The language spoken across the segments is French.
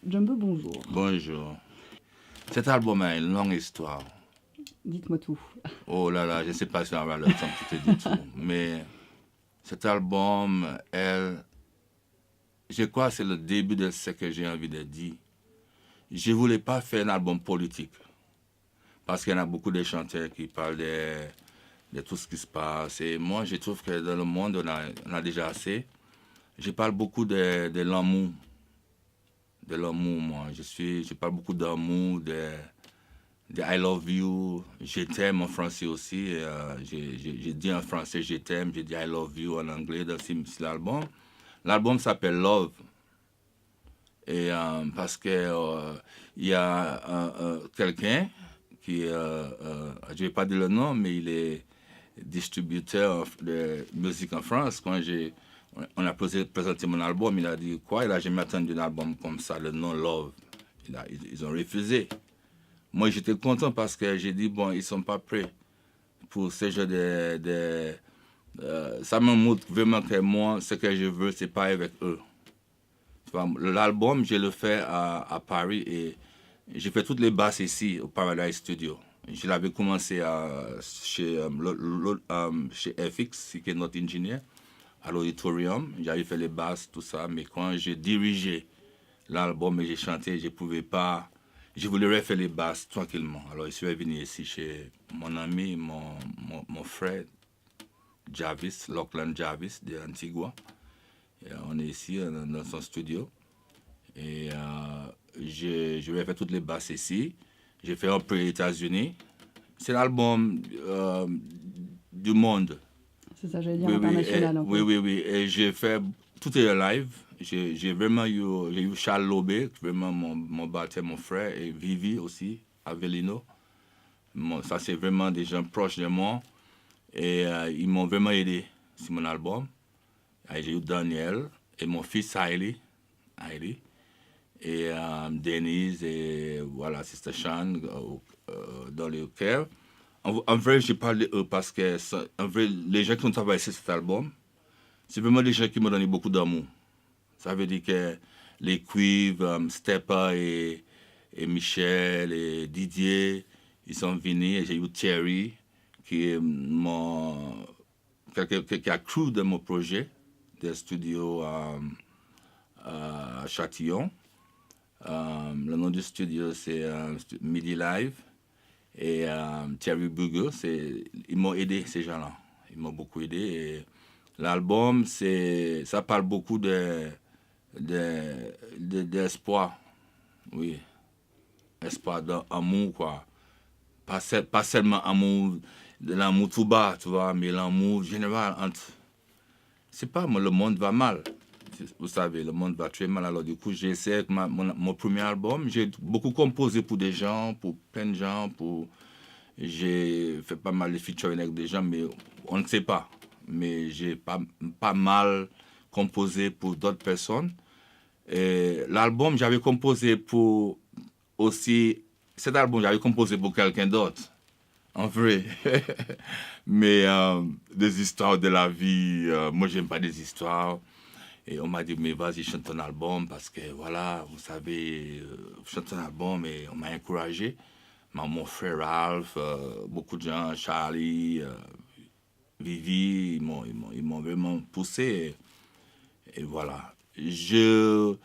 Jumbo, bonjour. Bonjour. Cet album a une longue histoire. Dites-moi tout. Oh là là, je ne sais pas si on aura le temps de te dire tout. Mais cet album, je crois que c'est le début de ce que j'ai envie de dire. Je ne voulais pas faire un album politique. Parce qu'il y en a beaucoup de chanteurs qui parlent de tout ce qui se passe. Et moi, je trouve que dans le monde, on a déjà assez. Je parle beaucoup de l'amour. De l'amour, moi. Je parle beaucoup d'amour, de I love you, je t'aime en français aussi. J'ai dit en français je t'aime, j'ai dit I love you en anglais dans l'album. L'album s'appelle Love. Et parce que il y a quelqu'un qui, je ne vais pas dire le nom, mais il est distributeur de musique en France. Quand on a présenté mon album, il a dit quoi? Il a jamais attendu un album comme ça, le nom Love. Ils ont refusé. Moi, j'étais content parce que j'ai dit, bon, ils ne sont pas prêts pour ce genre ça me montre vraiment que moi, ce que je veux, c'est pas avec eux. L'album, je le fais à Paris et j'ai fait toutes les basses ici, au Paradise Studio. Je l'avais commencé chez FX, qui est notre ingénieur, à l'auditorium. J'avais fait les basses, tout ça, mais quand j'ai dirigé l'album et j'ai chanté, je ne pouvais pas. Je voulais refaire les basses tranquillement. Alors, je suis venu ici chez mon ami, mon frère, Jarvis, Lachlan Jarvis, de Antigua. Et on est ici dans son studio. Et je vais faire toutes les basses ici. J'ai fait un peu aux États-Unis. C'est l'album du monde. C'est ça, j'allais dire international. Oui. Et j'ai fait tout est live. J'ai vraiment eu Charles Lobé, vraiment mon batteur, mon frère, et Vivi aussi, Avelino. Ça, c'est vraiment des gens proches de moi. Et ils m'ont vraiment aidé sur mon album. Et j'ai eu Daniel et mon fils Hailey. Et Denise et voilà, Sister Sean dans le cœur. En vrai, je parle d'eux parce que en vrai, les gens qui ont travaillé sur cet album, c'est vraiment des gens qui m'ont donné beaucoup d'amour. Ça veut dire que les cuivres, Stepa et Michel et Didier, ils sont venus. Et j'ai eu Thierry, qui est qui a cru dans mon projet de studio à Châtillon. Le nom du studio, c'est Midi Live. Et Thierry Bugo, ils m'ont aidé, ces gens-là. Ils m'ont beaucoup aidé. Et l'album, ça parle beaucoup d'espoir. Oui. Espoir d'amour, quoi. Pas seulement amour, de l'amour tout bas, tu vois, mais l'amour général entre. C'est pas, moi, le monde va mal. Vous savez, le monde va très mal. Alors, du coup, j'ai essayé avec mon premier album. J'ai beaucoup composé pour des gens, pour plein de gens. J'ai fait pas mal de featuring avec des gens, mais on ne sait pas. Mais j'ai pas mal composé pour d'autres personnes. Et l'album, j'avais composé pour aussi. Cet album, j'avais composé pour quelqu'un d'autre. En vrai. Mais des histoires de la vie, moi, j'aime pas des histoires. Et on m'a dit, mais vas-y, chante ton album parce que voilà, vous savez, chante ton album et on m'a encouragé. Mon frère Ralph, beaucoup de gens, Charlie, Vivi, ils m'ont vraiment poussé. Et voilà. Je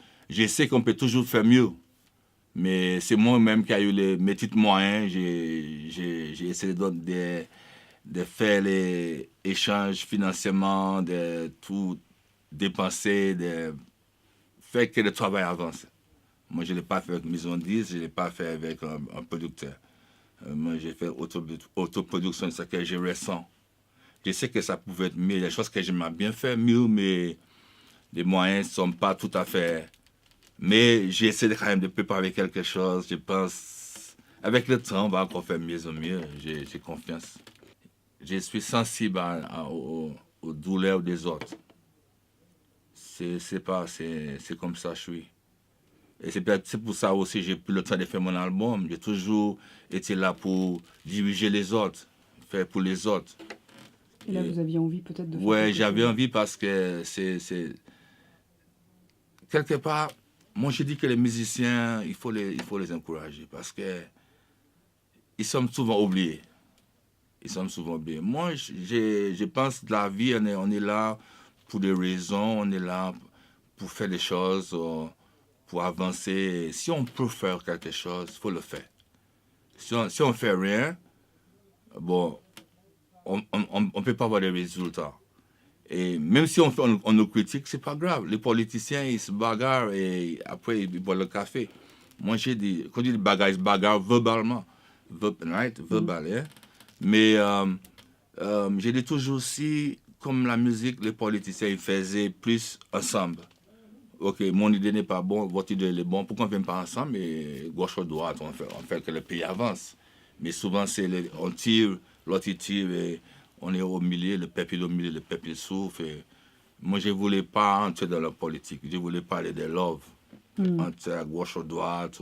sais qu'on peut toujours faire mieux. Mais c'est moi-même qui ai eu mes petits moyens. J'ai essayé de faire les échanges financièrement, de tout dépenser, de faire que le travail avance. Moi, je ne l'ai pas fait avec Maison 10, je ne l'ai pas fait avec un producteur. Moi, j'ai fait autoproduction, c'est ce que je ressens. Je sais que ça pouvait être mieux. Il y a des choses que j'aimerais bien faire mieux, mais les moyens ne sont pas tout à fait. Mais j'essaie quand même de préparer quelque chose. Je pense, avec le temps, on va encore faire mieux en mieux. J'ai confiance. Je suis sensible aux douleurs des autres. C'est comme ça que je suis. Et c'est pour ça aussi que j'ai pris le temps de faire mon album. J'ai toujours été là pour diriger les autres, faire pour les autres. Et là, vous aviez envie peut-être de faire Ouais, quelque j'avais chose. envie parce que c'est quelque part, moi, je dis que les musiciens, il faut les encourager parce que ils sont souvent oubliés. Ils sont souvent oubliés. Moi, je pense que la vie, on est là pour des raisons, on est là pour faire des choses, pour avancer. Si on peut faire quelque chose, il faut le faire. Si on fait rien, bon, on ne peut pas avoir des résultats. Et même si on nous critique, c'est pas grave. Les politiciens, ils se bagarrent et après, ils boivent le café. Moi, j'ai dit, quand je dis bagarre, ils se bagarrent verbalement. Verbal, hein? Mais j'ai dit toujours aussi, comme la musique, les politiciens, ils faisaient plus ensemble. Ok, mon idée n'est pas bonne, votre idée est bonne. Pourquoi on ne vient pas ensemble et gauche ou droite, on fait que le pays avance. Mais souvent, on tire, l'autre il tire et on est au milieu, le peuple est au milieu, le peuple il souffre. Et moi, je ne voulais pas entrer dans la politique. Je voulais parler de love. Entre à gauche ou droite.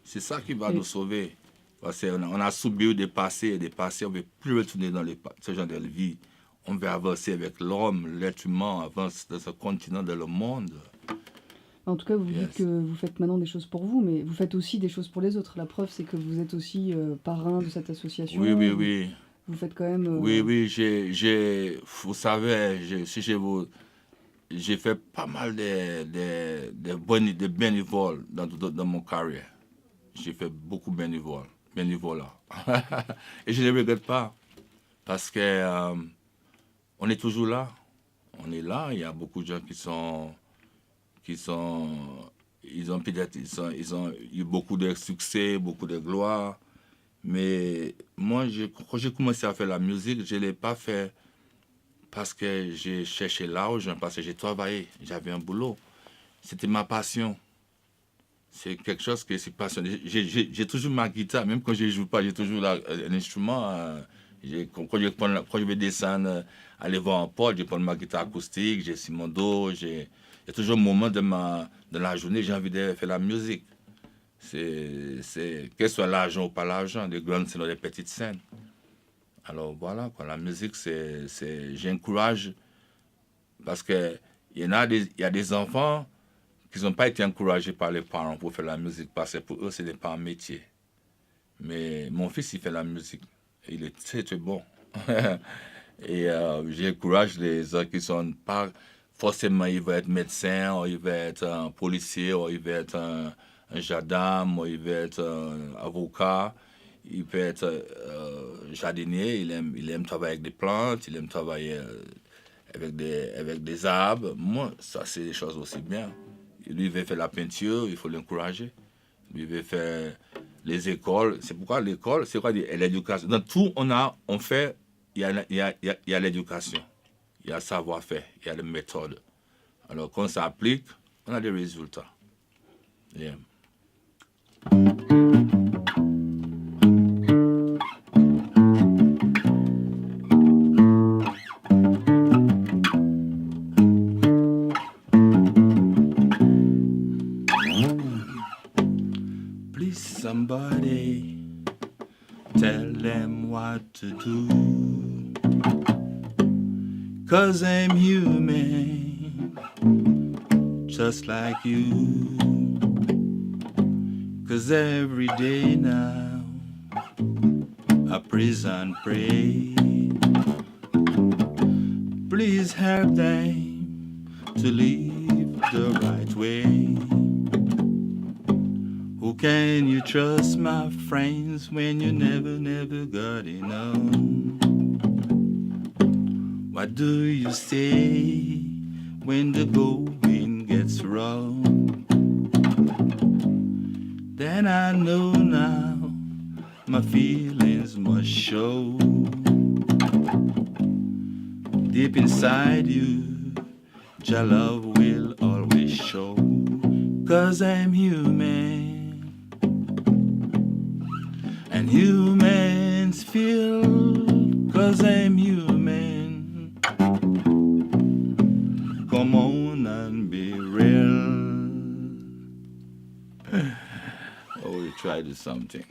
C'est ça qui va nous sauver. Parce qu'on a subi des passés, on ne veut plus retourner dans ce genre de vie. On veut avancer avec l'homme, l'être humain avance dans ce continent, dans le monde. En tout cas, vous dites que vous faites maintenant des choses pour vous, mais vous faites aussi des choses pour les autres. La preuve, c'est que vous êtes aussi parrain de cette association. Oui. Vous faites quand même... Oui, vous savez, j'ai fait pas mal de bénévoles dans mon carrière. J'ai fait beaucoup de bénévolat. Et je ne les regrette pas, parce que on est toujours là. On est là, il y a beaucoup de gens ils ont eu beaucoup de succès, beaucoup de gloire. Mais moi, quand j'ai commencé à faire la musique, je ne l'ai pas fait parce que j'ai cherché l'argent, parce que j'ai travaillé, j'avais un boulot. C'était ma passion. C'est quelque chose que c'est passionné. J'ai toujours ma guitare, même quand je ne joue pas, j'ai toujours un instrument. Quand je vais descendre, aller voir un pote, je prends ma guitare acoustique, j'ai sur mon dos. Il y a toujours un moment de la journée, j'ai envie de faire la musique. Que ce soit l'argent ou pas l'argent, des grandes scènes ou des petites scènes. Alors voilà, la musique, j'encourage, parce qu'il y a des enfants qui n'ont pas été encouragés par les parents pour faire la musique, parce que pour eux, ce n'est pas un métier. Mais mon fils, il fait la musique. Et il est très, très bon. Et j'encourage les autres qui ne sont pas forcément, ils veulent être médecins, ou ils veulent être un policier, ou ils veulent être un gendarme, ou ils veulent être un avocat. Il peut être jardinier, il aime travailler avec des plantes, il aime travailler avec des arbres. Moi, ça, c'est des choses aussi bien. Lui, il veut faire la peinture, il faut l'encourager. Lui, il veut faire les écoles. C'est pourquoi l'école, c'est quoi l'éducation. Dans tout, il y a l'éducation. Il y a le savoir-faire, il y a les méthodes. Alors, quand ça applique, on a des résultats. Yeah. Please, somebody, tell them what to do. 'Cause I'm human, just like you. 'Cause every day now, I praise and pray. Please help them to live the right way. Who can you trust, my friends, when you never got enough? What do you say when the going gets rough? Then I know now my feelings must show. Deep inside you, your love will always show. 'Cause I'm human, and humans feel. 'Cause I'm human. Come on and be real. Oh, we try to do something.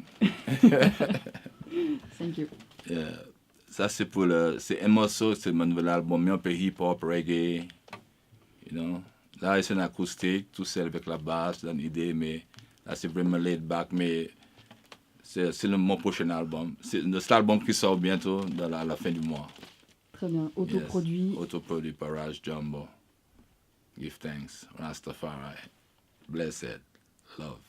Thank you. Yeah. Ça, c'est un morceau, c'est mon nouvel album, mais un peu hip-hop, reggae, you know. Là, c'est un acoustique, tout seul avec la basse, dans l'idée, mais là, c'est vraiment laid back, mais c'est mon prochain album. C'est l'album qui sort bientôt, à la fin du mois. Très bien. Autoproduit. Yes. Autoproduit par Raj Jumbo. Give thanks. Rastafari. Blessed. Love.